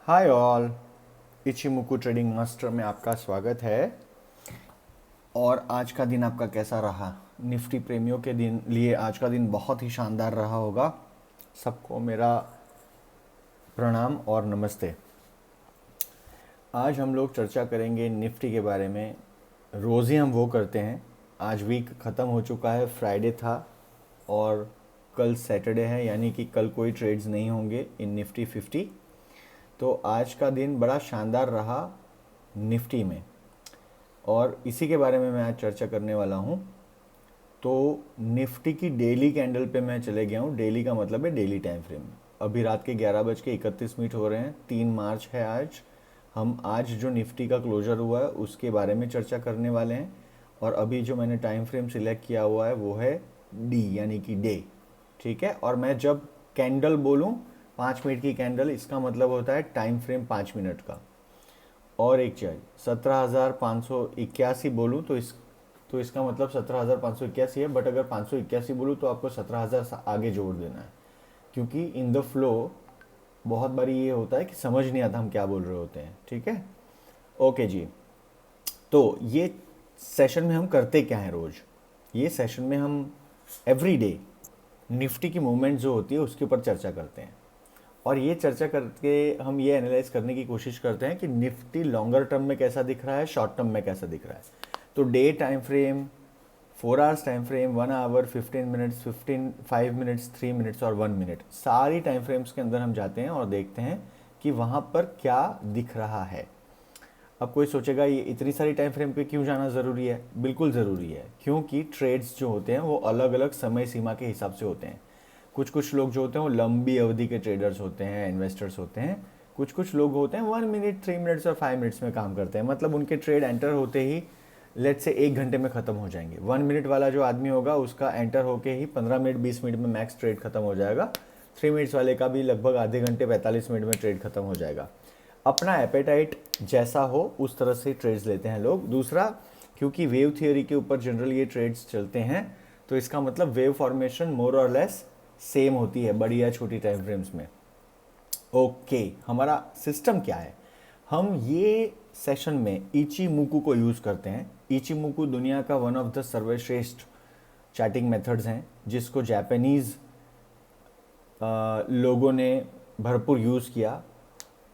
Hi all, इचिमुकु trading master में आपका स्वागत है। और आज का दिन आपका कैसा रहा? निफ्टी प्रेमियों के दिन लिए आज का दिन बहुत ही शानदार रहा होगा। सबको मेरा प्रणाम और नमस्ते। आज हम लोग चर्चा करेंगे निफ्टी के बारे में। रोज़ ही हम वो करते हैं। आज वीक ख़त्म हो चुका है, फ्राइडे था और कल सैटरडे है, यानी कि कल कोई ट्रेड्स नहीं होंगे इन निफ्टी 50। तो आज का दिन बड़ा शानदार रहा निफ्टी में और इसी के बारे में मैं आज चर्चा करने वाला हूँ। तो निफ्टी की डेली कैंडल पे मैं चले गया हूँ। डेली का मतलब है डेली टाइम फ्रेम। अभी रात के 11:31 हो रहे हैं, 3 मार्च है आज। हम आज जो निफ्टी का क्लोजर हुआ है उसके बारे में चर्चा करने वाले हैं। और अभी जो मैंने टाइम फ्रेम सिलेक्ट किया हुआ है वो है डी, यानी कि डे। ठीक है, और मैं जब कैंडल बोलूँ 5 मिनट की कैंडल, इसका मतलब होता है टाइम फ्रेम 5 मिनट का। और एक चीज 17,581 बोलूँ तो इसका मतलब 17,581 है, बट अगर 581 बोलूँ तो आपको 17,000 आगे जोड़ देना है, क्योंकि इन द फ्लो बहुत बारी ये होता है कि समझ नहीं आता हम क्या बोल रहे होते हैं। ठीक है, ओके जी। तो ये सेशन में हम करते क्या हैं रोज? ये सेशन में हम एवरी डे निफ्टी की मूवमेंट जो होती है उसके ऊपर चर्चा करते हैं। और ये चर्चा करके हम ये एनालाइज करने की कोशिश करते हैं कि निफ्टी लॉन्गर टर्म में कैसा दिख रहा है, शॉर्ट टर्म में कैसा दिख रहा है। तो day time frame, 4 hours time frame, 1 hour, 15 minutes, 5 minutes, 3 minutes और 1 मिनट, सारी टाइम फ्रेम्स के अंदर हम जाते हैं और देखते हैं कि वहाँ पर क्या दिख रहा है। अब कोई सोचेगा ये इतनी सारी टाइम फ्रेम पे क्यों जाना ज़रूरी है? बिल्कुल ज़रूरी है, क्योंकि ट्रेड्स जो होते हैं वो अलग अलग समय सीमा के हिसाब से होते हैं। कुछ कुछ लोग जो होते हैं वो लंबी अवधि के ट्रेडर्स होते हैं, इन्वेस्टर्स होते हैं। कुछ कुछ लोग होते हैं 1 मिनट, 3 मिनट्स और 5 मिनट्स में काम करते हैं, मतलब उनके ट्रेड एंटर होते ही लेट से 1 घंटे में ख़त्म हो जाएंगे। 1 मिनट वाला जो आदमी होगा उसका एंटर होके ही 15 मिनट, 20 मिनट में मैक्स ट्रेड खत्म हो जाएगा। 3 मिनट्स वाले का भी लगभग आधे घंटे, 45 मिनट में ट्रेड खत्म हो जाएगा। अपना एपेटाइट जैसा हो उस तरह से ट्रेड्स लेते हैं लोग। दूसरा, क्योंकि वेव थियोरी के ऊपर जनरल ये ट्रेड्स चलते हैं, तो इसका मतलब वेव फॉर्मेशन मोर और लेस सेम होती है बड़ी या छोटी टाइम फ्रेम्स में। ओके, हमारा सिस्टम क्या है? हम ये सेशन में इचिमुकु को यूज़ करते हैं। इचिमुकु दुनिया का वन ऑफ द सर्वश्रेष्ठ चैटिंग मेथड्स हैं, जिसको जापानीज़ लोगों ने भरपूर यूज़ किया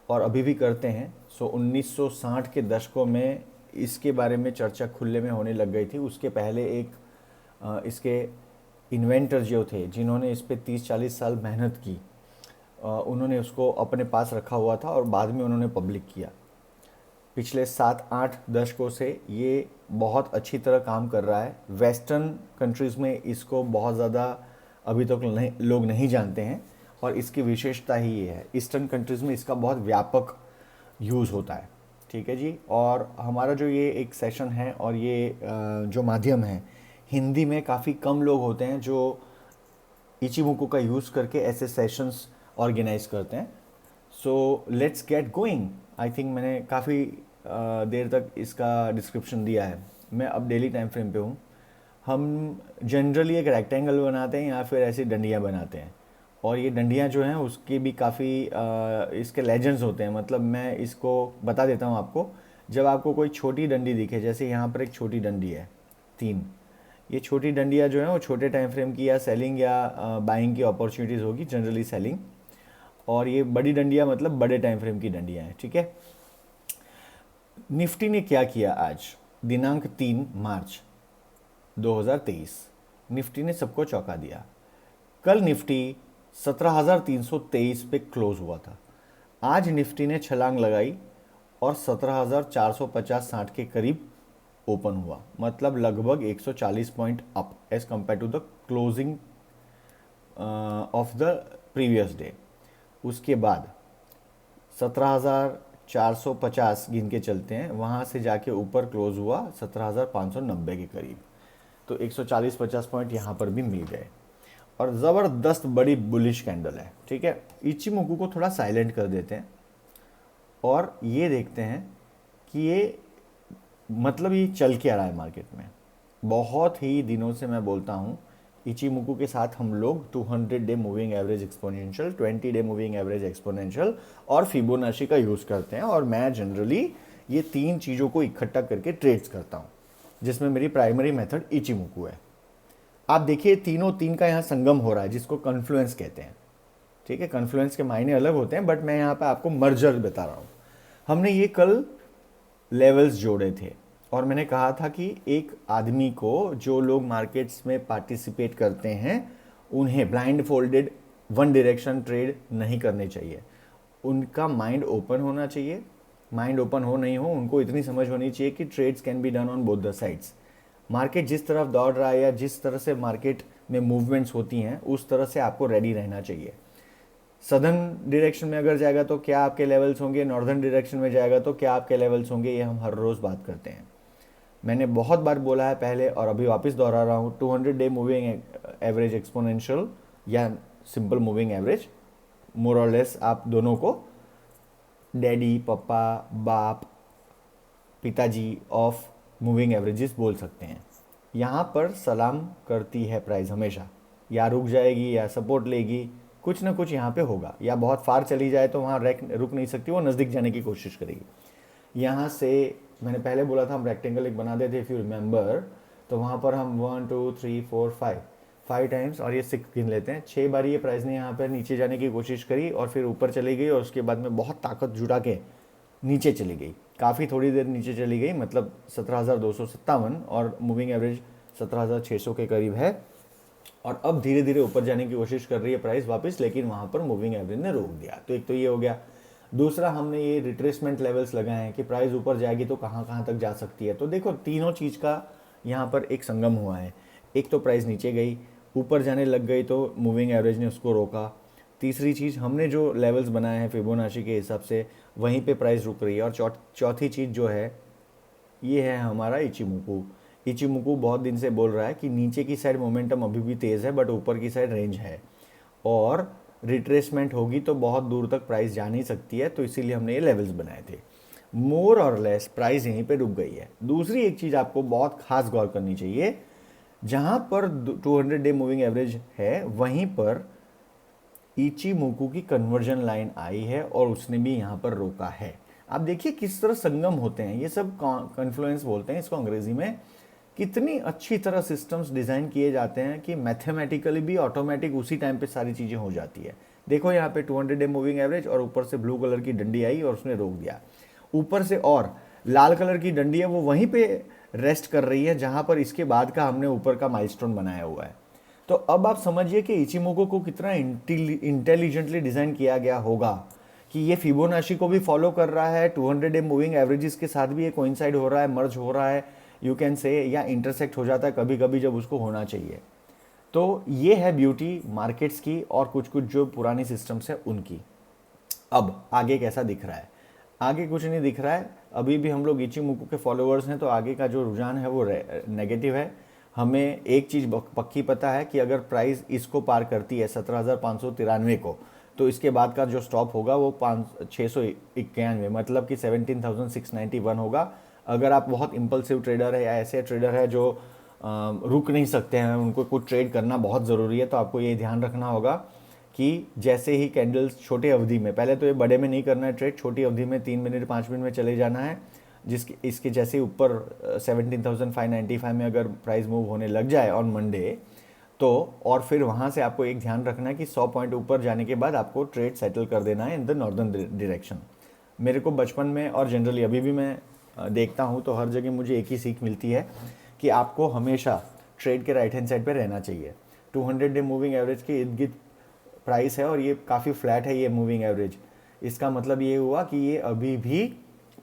और अभी भी करते हैं। 1960 के दशकों में इसके बारे में चर्चा खुले में होने लग गई थी। उसके पहले एक इसके इन्वेंटर जो थे, जिन्होंने इस पे 30-40 साल मेहनत की, उन्होंने उसको अपने पास रखा हुआ था और बाद में उन्होंने पब्लिक किया। पिछले 7-8 दशकों से ये बहुत अच्छी तरह काम कर रहा है। वेस्टर्न कंट्रीज़ में इसको बहुत ज़्यादा अभी तक लोग नहीं जानते हैं और इसकी विशेषता ही ये है। ईस्टर्न कंट्रीज़ में इसका बहुत व्यापक यूज़ होता है। ठीक है जी। और हमारा जो ये एक सेशन है और ये जो माध्यम है, हिंदी में काफ़ी कम लोग होते हैं जो इचिमुको का यूज़ करके ऐसे सेशंस ऑर्गेनाइज करते हैं। So let's get going. I think मैंने काफ़ी देर तक इसका डिस्क्रिप्शन दिया है। मैं अब डेली टाइम फ्रेम पे हूँ। हम जनरली एक रेक्टेंगल बनाते हैं या फिर ऐसी डंडियाँ बनाते हैं, और ये डंडियाँ जो हैं उसके भी काफ़ी इसके लेजेंड्स होते हैं। मतलब मैं इसको बता देता हूँ आपको। जब आपको कोई छोटी डंडी दिखे, जैसे यहाँ पर एक छोटी डंडी है 3, ये छोटी डंडियाँ जो हैं वो छोटे टाइम फ्रेम की या सेलिंग या बाइंग की अपॉर्चुनिटीज़ होगी, जनरली सेलिंग। और ये बड़ी डंडियाँ मतलब बड़े टाइम फ्रेम की डंडियाँ हैं। ठीक है, निफ्टी ने क्या किया आज दिनांक 3 मार्च 2023? निफ्टी ने सबको चौंका दिया। कल निफ्टी 17,323 पे क्लोज हुआ था। आज निफ्टी ने छलांग लगाई और 17,450-60 के करीब ओपन हुआ, मतलब लगभग 140 point up as compared to the closing of the previous day. उसके बाद 17,450 गिन के चलते हैं, वहाँ से जाके ऊपर क्लोज हुआ 17,590 के करीब। तो 140-50 पॉइंट यहाँ पर भी मिल गए और ज़बरदस्त बड़ी बुलिश कैंडल है। ठीक है, इचिमुकु को थोड़ा साइलेंट कर देते हैं और ये देखते हैं कि ये मतलब ये चल क्या रहा है मार्केट में। बहुत ही दिनों से मैं बोलता हूँ इचिमुकू के साथ हम लोग 200 day moving average exponential, 20 day moving average exponential और फिबोनाची का यूज़ करते हैं। और मैं जनरली ये तीन चीज़ों को इकट्ठा करके ट्रेड्स करता हूँ, जिसमें मेरी प्राइमरी मेथड इचिमुकू है। आप देखिए तीनों तीन का यहाँ संगम हो रहा है, जिसको कन्फ्लुएंस कहते हैं। ठीक है, कन्फ्लुएंस के मायने अलग होते हैं, बट मैं यहाँ पे आपको मर्जर बता रहा हूँ। हमने ये कल लेवल्स जोड़े थे और मैंने कहा था कि एक आदमी को, जो लोग मार्केट्स में पार्टिसिपेट करते हैं, उन्हें blind folded one direction trade नहीं करने चाहिए। उनका माइंड ओपन होना चाहिए। माइंड ओपन हो नहीं हो, उनको इतनी समझ होनी चाहिए कि trades can be done on both the sides. Market जिस तरफ दौड़ रहा है या जिस तरह से मार्केट में मूवमेंट्स होती हैं, उस तरह से आपको रेडी रहना चाहिए। सदर्न डायरेक्शन में अगर जाएगा तो क्या आपके लेवल्स होंगे, नॉर्दर्न डायरेक्शन में जाएगा तो क्या आपके लेवल्स होंगे, ये हम हर रोज़ बात करते हैं। मैंने बहुत बार बोला है पहले और अभी वापस दोहरा रहा हूँ, 200 डे मूविंग एवरेज एक्सपोनेंशियल या सिंपल मूविंग एवरेज, मोर और लेस आप दोनों को डैडी, पापा, बाप, पिताजी ऑफ मूविंग एवरेजेस बोल सकते हैं। यहाँ पर सलाम करती है प्राइस हमेशा, या रुक जाएगी या सपोर्ट लेगी, कुछ ना कुछ यहाँ पे होगा, या बहुत फार चली जाए तो वहाँ रुक नहीं सकती, वो नज़दीक जाने की कोशिश करेगी। यहाँ से मैंने पहले बोला था हम रेक्टेंगल एक बना देते, इफ़ यू रिमेंबर, तो वहाँ पर हम 1 2 3 4 5 टाइम्स और ये 6 गिन लेते हैं। 6 बार ये प्राइस ने यहाँ पर नीचे जाने की कोशिश करी और फिर ऊपर चली गई और उसके बाद में बहुत ताकत जुटा के नीचे चली गई, काफ़ी थोड़ी देर नीचे चली गई, मतलब 17,257 और मूविंग एवरेज 17,600 के करीब है। और अब धीरे धीरे ऊपर जाने की कोशिश कर रही है प्राइस वापस, लेकिन वहाँ पर मूविंग एवरेज ने रोक दिया। तो एक तो ये हो गया। दूसरा, हमने ये रिट्रेसमेंट लेवल्स लगाए हैं कि प्राइस ऊपर जाएगी तो कहाँ कहाँ तक जा सकती है। तो देखो तीनों चीज़ का यहाँ पर एक संगम हुआ है। एक तो प्राइस नीचे गई, ऊपर जाने लग गई तो मूविंग एवरेज ने उसको रोका। तीसरी चीज़, हमने जो लेवल्स बनाए हैं फिबोनाची के हिसाब से, वहीं पे प्राइस रुक रही है। और चौथी चीज़ जो है, ये है हमारा इचिमुकू। इचिमुकू बहुत दिन से बोल रहा है कि नीचे की साइड मोमेंटम अभी भी तेज़ है, बट ऊपर की साइड रेंज है और रिट्रेसमेंट होगी तो बहुत दूर तक प्राइस जा नहीं सकती है। तो इसीलिए हमने ये लेवल्स बनाए थे। मोर और लेस प्राइस यहीं पे रुक गई है। दूसरी एक चीज़ आपको बहुत खास गौर करनी चाहिए, जहाँ पर 200 डे मूविंग एवरेज है, वहीं पर इचिमुकू की कन्वर्जन लाइन आई है और उसने भी यहाँ पर रोका है। आप देखिए किस तरह संगम होते हैं, ये सब कन्फ्लुएंस बोलते हैं इसको अंग्रेजी में। कितनी अच्छी तरह सिस्टम्स डिज़ाइन किए जाते हैं कि मैथमेटिकली भी ऑटोमेटिक उसी टाइम पे सारी चीज़ें हो जाती है। देखो यहाँ पे 200 डे मूविंग एवरेज और ऊपर से ब्लू कलर की डंडी आई और उसने रोक दिया। ऊपर से और लाल कलर की डंडी है, वो वहीं पे रेस्ट कर रही है जहाँ पर इसके बाद का हमने ऊपर का माइलस्टोन बनाया हुआ है। तो अब आप समझिए कि इचिमुको को कितना इंटेलिजेंटली डिज़ाइन किया गया होगा कि ये फिबोनाची को भी फॉलो कर रहा है, 200 डे मूविंग एवरेजेस के साथ भी ये कोइंसाइड हो रहा है, मर्ज हो रहा है, यू कैन से, या इंटरसेक्ट हो जाता है कभी कभी जब उसको होना चाहिए। तो ये है ब्यूटी मार्केट्स की और कुछ कुछ जो पुरानी सिस्टम्स है उनकी। अब आगे कैसा दिख रहा है? आगे कुछ नहीं दिख रहा है, अभी भी हम लोग इचिमुको के फॉलोअर्स हैं, तो आगे का जो रुझान है वो नेगेटिव है। हमें एक चीज़ पक्की पता है कि अगर प्राइस इसको पार करती है 17,593 को, तो इसके बाद का जो स्टॉप होगा वो 691, मतलब कि 17,691 होगा। अगर आप बहुत इम्पल्सिव ट्रेडर है या ऐसे ट्रेडर है जो रुक नहीं सकते हैं, उनको कुछ ट्रेड करना बहुत ज़रूरी है, तो आपको ये ध्यान रखना होगा कि जैसे ही कैंडल्स छोटे अवधि में, पहले तो ये बड़े में नहीं करना है ट्रेड, छोटी अवधि में 3 मिनट 5 मिनट में चले जाना है। जिसके इसके जैसे ऊपर 17,595 में अगर प्राइस मूव होने लग जाए ऑन मंडे, तो और फिर वहाँ से आपको एक ध्यान रखना है कि 100 पॉइंट ऊपर जाने के बाद आपको ट्रेड सेटल कर देना है इन द नॉर्दर्न डायरेक्शन। मेरे को बचपन में और जनरली अभी भी मैं देखता हूँ तो हर जगह मुझे एक ही सीख मिलती है कि आपको हमेशा ट्रेड के राइट हैंड साइड पे रहना चाहिए। 200 डे मूविंग एवरेज के इर्द गिर्द प्राइस है और ये काफ़ी फ्लैट है ये मूविंग एवरेज। इसका मतलब ये हुआ कि ये अभी भी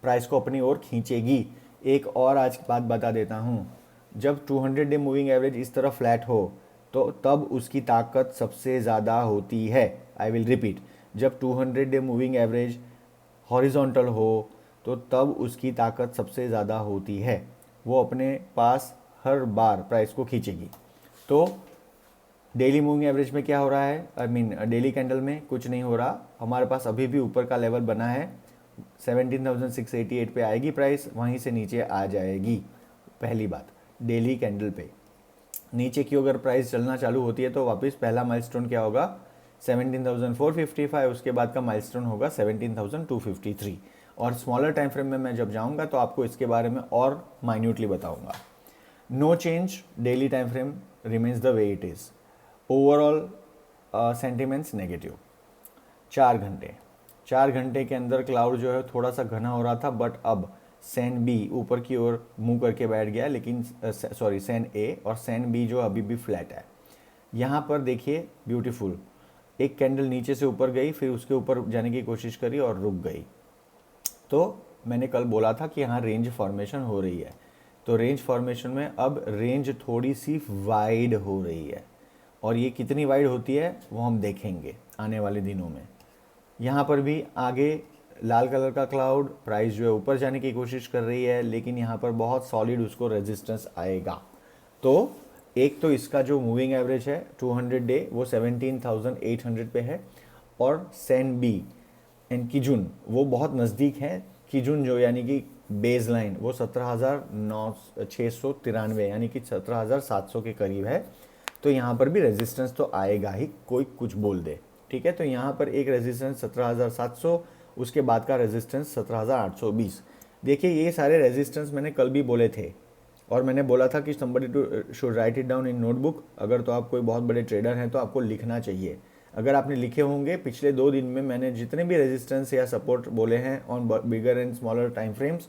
प्राइस को अपनी ओर खींचेगी। एक और आज की बात बता देता हूँ, जब 200 डे मूविंग एवरेज इस तरह फ्लैट हो तो तब उसकी ताकत सबसे ज़्यादा होती है। आई विल रिपीट, जब 200 डे मूविंग एवरेज हॉरिजॉन्टल हो तो तब उसकी ताकत सबसे ज़्यादा होती है, वो अपने पास हर बार प्राइस को खींचेगी। तो डेली मूविंग एवरेज में क्या हो रहा है, आई मीन डेली कैंडल में कुछ नहीं हो रहा, हमारे पास अभी भी ऊपर का लेवल बना है, 17,688 पे आएगी प्राइस, वहीं से नीचे आ जाएगी। पहली बात डेली कैंडल पे। नीचे की अगर प्राइस चलना चालू होती है तो वापस पहला माइलस्टोन क्या होगा 17,455, उसके बाद का माइलस्टोन होगा 17,253। और स्मॉलर टाइम फ्रेम में मैं जब जाऊंगा तो आपको इसके बारे में और माइन्यूटली बताऊंगा। No change, daily time frame remains the way it is. Overall sentiments negative. 4 घंटे, 4 घंटे के अंदर क्लाउड जो है थोड़ा सा घना हो रहा था, बट अब सैन बी ऊपर की ओर मुंह करके बैठ गया, लेकिन सॉरी सैन ए और सैन बी जो अभी भी फ्लैट है। यहाँ पर देखिए ब्यूटीफुल, एक कैंडल नीचे से ऊपर गई, फिर उसके ऊपर जाने की कोशिश करी और रुक गई। तो मैंने कल बोला था कि यहाँ रेंज फॉर्मेशन हो रही है, तो रेंज फॉर्मेशन में अब रेंज थोड़ी सी वाइड हो रही है, और ये कितनी वाइड होती है वो हम देखेंगे आने वाले दिनों में। यहाँ पर भी आगे लाल कलर का क्लाउड, प्राइस जो है ऊपर जाने की कोशिश कर रही है, लेकिन यहाँ पर बहुत सॉलिड उसको रेजिस्टेंस आएगा। तो एक तो इसका जो मूविंग एवरेज है 200 डे वो 17,800 पे है, और सैन बी एंड किजुन वो बहुत नज़दीक है। किजुन जो यानी कि बेस लाइन वो 17,693 यानी कि 17,700 के करीब है। तो यहाँ पर भी रेजिस्टेंस तो आएगा ही, कोई कुछ बोल दे, ठीक है। तो यहाँ पर एक रेजिस्टेंस 17,700, उसके बाद का रेजिस्टेंस 17,820। देखिए ये सारे रेजिस्टेंस मैंने कल भी बोले थे, और मैंने बोला था कि somebody too should write it down in notebook. अगर तो आप कोई बहुत बड़े ट्रेडर हैं तो आपको लिखना चाहिए। अगर आपने लिखे होंगे पिछले 2 दिन में मैंने जितने भी रेजिस्टेंस या सपोर्ट बोले हैं on bigger and smaller time frames,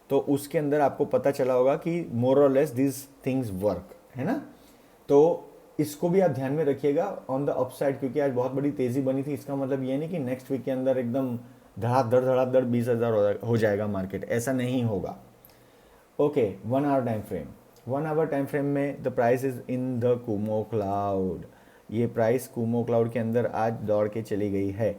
तो उसके अंदर आपको पता चला होगा कि मोर और लेस दिस थिंग्स वर्क, है ना। तो इसको भी आप ध्यान में रखिएगा ऑन द अपसाइड, क्योंकि आज बहुत बड़ी तेज़ी बनी थी। इसका मतलब ये नहीं कि नेक्स्ट वीक के अंदर एकदम धड़ाधड़ 20,000 हो जाएगा मार्केट, ऐसा नहीं होगा। Okay, 1 hour time frame. 1 hour time frame में the price is in the kumo cloud. ये प्राइस कुमो क्लाउड के अंदर आज दौड़ के चली गई है।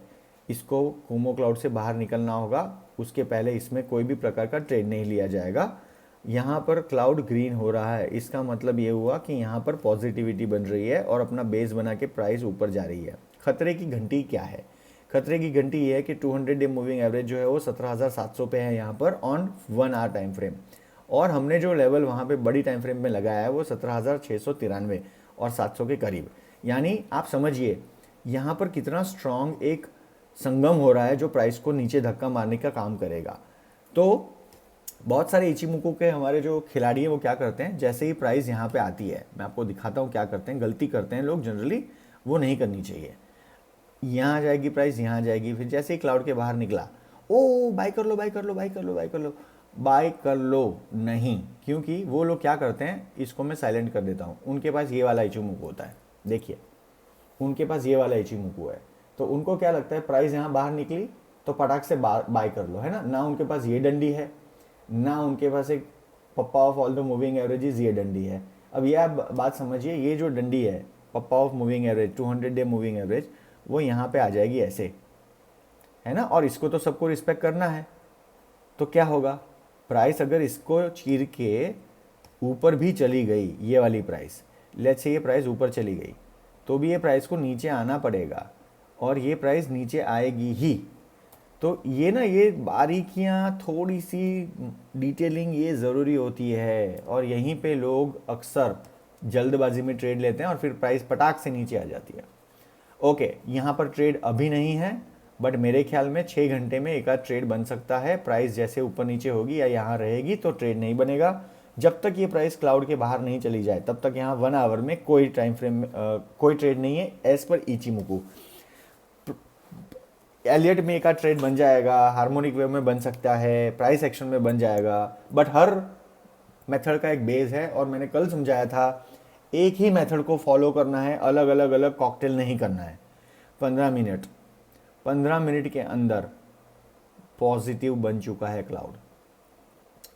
इसको कुमो क्लाउड से बाहर निकलना होगा, उसके पहले इसमें कोई भी प्रकार का ट्रेड नहीं लिया जाएगा। यहाँ पर क्लाउड ग्रीन हो रहा है, इसका मतलब ये हुआ कि यहाँ पर पॉजिटिविटी बन रही है और अपना बेस बना के प्राइस ऊपर जा रही है। खतरे की घंटी क्या है? खतरे की घंटी ये है कि 200 डे मूविंग एवरेज जो है वो 17,700 पे है यहाँ पर ऑन 1 आवर टाइम फ्रेम, और हमने जो लेवल वहाँ पे बड़ी टाइम फ्रेम में लगाया है वो 17,693 और 700 के करीब। यानी आप समझिए यहाँ पर कितना स्ट्रॉन्ग एक संगम हो रहा है जो प्राइस को नीचे धक्का मारने का काम करेगा। तो बहुत सारे इचिमुको के हमारे जो खिलाड़ी हैं वो क्या करते हैं, जैसे ही प्राइस यहाँ पे आती है, मैं आपको दिखाता हूँ क्या करते हैं, गलती करते हैं लोग जनरली, वो नहीं करनी चाहिए। यहाँ आ जाएगी प्राइस, यहाँ आ जाएगी, फिर जैसे ही क्लाउड के बाहर निकला, ओ बाय कर लो बाय कर लो बाय कर लो बाय कर लो, बाय कर लो नहीं, क्योंकि वो लोग क्या करते हैं, इसको मैं साइलेंट कर देता हूँ, उनके पास ये वाला इचिमुको होता है। देखिए उनके पास ये वाला इचिमुको है, तो उनको क्या लगता है प्राइस यहाँ बाहर निकली तो पटाख से बाय कर लो, है ना उनके पास ये डंडी है, ना उनके पास एक papa of all the moving averages ये डंडी है। अब ये आप बात समझिए, ये जो डंडी है papa of moving average 200 day moving average, वो यहाँ पे आ जाएगी ऐसे, है ना, और इसको तो सबको रिस्पेक्ट करना है। तो क्या होगा, प्राइस अगर इसको चीर के ऊपर भी चली गई, ये वाली प्राइस, लेट्स से ये प्राइस ऊपर चली गई, तो भी ये प्राइस को नीचे आना पड़ेगा, और ये प्राइस नीचे आएगी ही। तो ये ना, ये बारीकियाँ, थोड़ी सी डिटेलिंग ये ज़रूरी होती है, और यहीं पे लोग अक्सर जल्दबाजी में ट्रेड लेते हैं और फिर प्राइस पटाख से नीचे आ जाती है। ओके, यहाँ पर ट्रेड अभी नहीं है, बट मेरे ख्याल में 6 घंटे में एक आध ट्रेड बन सकता है। प्राइस जैसे ऊपर नीचे होगी या यहाँ रहेगी तो ट्रेड नहीं बनेगा। जब तक ये प्राइस क्लाउड के बाहर नहीं चली जाए तब तक यहाँ 1 आवर में कोई टाइम फ्रेम में कोई ट्रेड नहीं है एज पर इचिमुको। एलियट में एक आध ट्रेड बन जाएगा, हार्मोनिक वेव में बन सकता है, प्राइस एक्शन में बन जाएगा, बट हर मेथड का एक बेस है, और मैंने कल समझाया था एक ही मेथड को फॉलो करना है, अलग अलग कॉकटेल नहीं करना है। 15 मिनट के अंदर पॉजिटिव बन चुका है क्लाउड,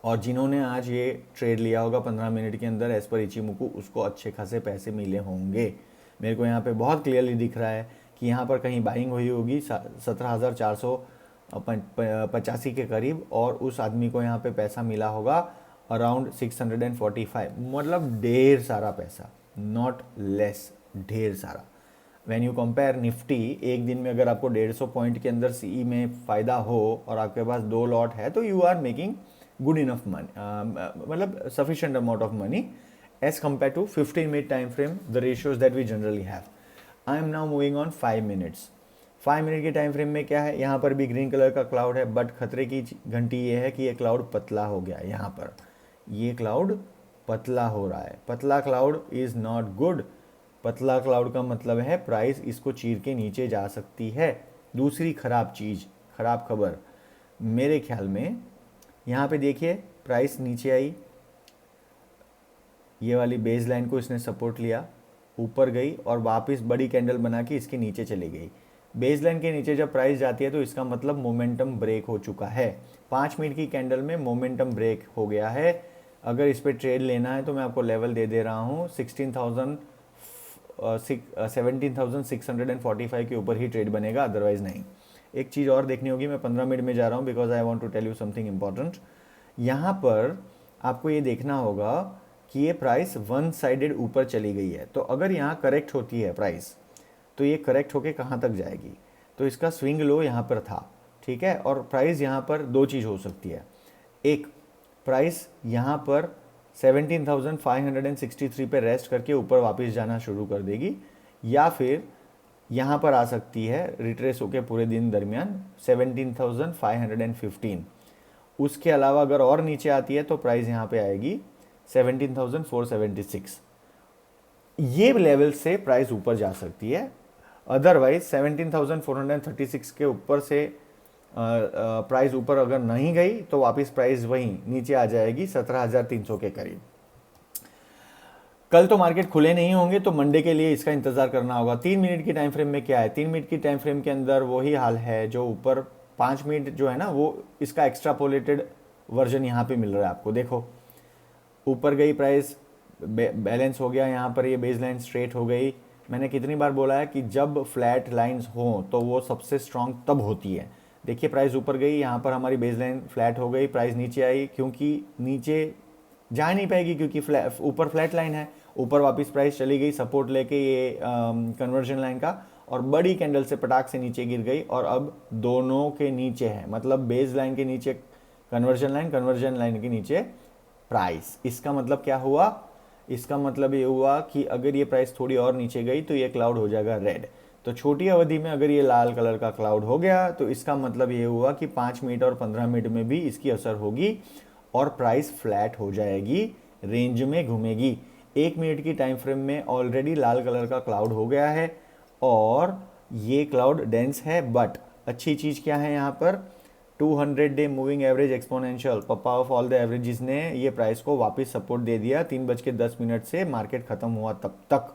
और जिन्होंने आज ये ट्रेड लिया होगा 15 मिनट के अंदर एज पर इचिमुको, उसको अच्छे खासे पैसे मिले होंगे। मेरे को यहाँ पे बहुत क्लियरली दिख रहा है कि यहाँ पर कहीं बाइंग हुई होगी 17,485 के करीब, और उस आदमी को यहाँ पे पैसा मिला होगा अराउंड 645, मतलब ढेर सारा पैसा, नॉट लेस, ढेर सारा। व्हेन यू कंपेयर निफ्टी, एक दिन में अगर आपको 150 पॉइंट के अंदर सीई में फ़ायदा हो और आपके पास 2 लॉट है, तो you are making good enough money, मतलब sufficient amount of money as compared to 15-minute time frame, the ratios that we generally have. I am now moving on 5 minutes. 5 minute के time frame में क्या है, यहाँ पर भी green colour का cloud है, बट खतरे की घंटी ये है कि ये क्लाउड पतला हो गया। यहाँ पर ये क्लाउड पतला हो रहा है। पतला क्लाउड इज़ नॉट गुड। पतला क्लाउड का मतलब है प्राइस इसको चीर के नीचे जा सकती है। दूसरी खराब चीज़, खराब खबर मेरे ख्याल में, यहाँ पे देखिए प्राइस नीचे आई, ये वाली बेस लाइन को इसने सपोर्ट लिया, ऊपर गई और वापस बड़ी कैंडल बना के इसके नीचे चली गई। बेस लाइन के नीचे जब प्राइस जाती है तो इसका मतलब मोमेंटम ब्रेक हो चुका है। 5 मिनट की कैंडल में मोमेंटम ब्रेक हो गया है। अगर इस पर ट्रेड लेना है तो मैं आपको लेवल दे दे रहा हूँ 17,645 के ऊपर ही ट्रेड बनेगा, अदरवाइज नहीं। एक चीज़ और देखनी होगी, मैं 15 मिनट में जा रहा हूँ because I want to tell you something important. यहाँ पर आपको ये देखना होगा कि ये प्राइस वन साइडेड ऊपर चली गई है। तो अगर यहाँ करेक्ट होती है प्राइस तो ये करेक्ट होके कहाँ तक जाएगी, तो इसका स्विंग लो यहाँ पर था, ठीक है। और प्राइस यहाँ पर दो चीज़ हो सकती है, एक प्राइस यहाँ पर 17,563 पे रेस्ट करके ऊपर वापस जाना शुरू कर देगी, या फिर यहाँ पर आ सकती है रिट्रेस होके पूरे दिन दरमियान 17,515। उसके अलावा अगर और नीचे आती है तो प्राइस यहाँ पे आएगी 17,476। ये लेवल से प्राइस ऊपर जा सकती है। अदरवाइज 17,436 के ऊपर से प्राइस ऊपर अगर नहीं गई तो वापस प्राइस वहीं नीचे आ जाएगी 17,300 के करीब। कल तो मार्केट खुले नहीं होंगे तो मंडे के लिए इसका इंतजार करना होगा। 3 मिनट की टाइम फ्रेम में क्या है, 3 मिनट की टाइम फ्रेम के अंदर वही हाल है जो ऊपर 5 मिनट जो है ना, वो इसका एक्स्ट्रापोलेटेड वर्जन यहाँ पे मिल रहा है आपको। देखो ऊपर गई प्राइस, बैलेंस हो गया, यहाँ पर ये बेस लाइन स्ट्रेट हो गई। मैंने कितनी बार बोला है कि जब फ्लैट लाइंस हो तो वो सबसे स्ट्रांग तब होती है। देखिए प्राइस ऊपर गई, यहाँ पर हमारी बेस लाइन फ्लैट हो गई, प्राइस नीचे आई, क्योंकि नीचे जा नहीं पाएगी क्योंकि ऊपर फ्लैट लाइन है। ऊपर वापस प्राइस चली गई सपोर्ट लेके ये कन्वर्जन लाइन का, और बड़ी कैंडल से पटाख से नीचे गिर गई, और अब दोनों के नीचे है, मतलब बेस लाइन के नीचे कन्वर्जन लाइन के नीचे प्राइस। इसका मतलब क्या हुआ, इसका मतलब ये हुआ कि अगर ये प्राइस थोड़ी और नीचे गई तो ये क्लाउड हो जाएगा रेड। तो छोटी अवधि में अगर ये लाल कलर का क्लाउड हो गया तो इसका मतलब ये हुआ कि 5 मिनट और 15 मिनट में भी इसकी असर होगी और प्राइस फ्लैट हो जाएगी, रेंज में घूमेगी। 1 मिनट की टाइम फ्रेम में ऑलरेडी लाल कलर का क्लाउड हो गया है और ये क्लाउड डेंस है। बट अच्छी चीज़ क्या है यहाँ पर, 200 day moving average exponential papa of all the averages ने ये प्राइस को वापस सपोर्ट दे दिया। 3:10 से मार्केट ख़त्म हुआ तब तक।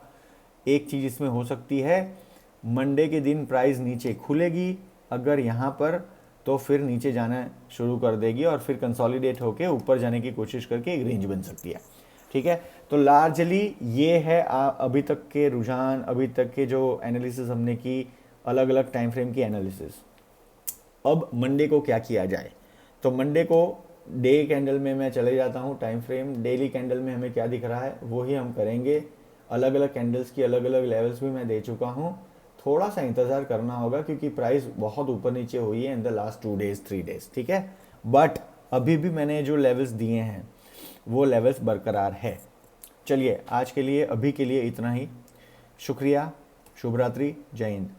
एक चीज़ इसमें हो सकती है, मंडे के दिन प्राइस नीचे खुलेगी अगर यहाँ पर, तो फिर नीचे जाना शुरू कर देगी और फिर कंसोलिडेट होके ऊपर जाने की कोशिश करके एक रेंज बन सकती है, ठीक है। तो लार्जली ये है अभी तक के रुझान, अभी तक के जो एनालिसिस हमने की, अलग अलग टाइम फ्रेम की एनालिसिस। अब मंडे को क्या किया जाए, तो मंडे को डे कैंडल में मैं चले जाता हूँ। टाइम फ्रेम डेली कैंडल में हमें क्या दिख रहा है वो ही हम करेंगे। अलग अलग कैंडल्स की अलग अलग लेवल्स भी मैं दे चुका हूँ। थोड़ा सा इंतज़ार करना होगा क्योंकि प्राइस बहुत ऊपर नीचे हुई है in the last 2 days 3 days, ठीक है। बट अभी भी मैंने जो लेवल्स दिए हैं वो लेवल्स बरकरार है। चलिए आज के लिए, अभी के लिए इतना ही। शुक्रिया, शुभ रात्रि, जय हिंद।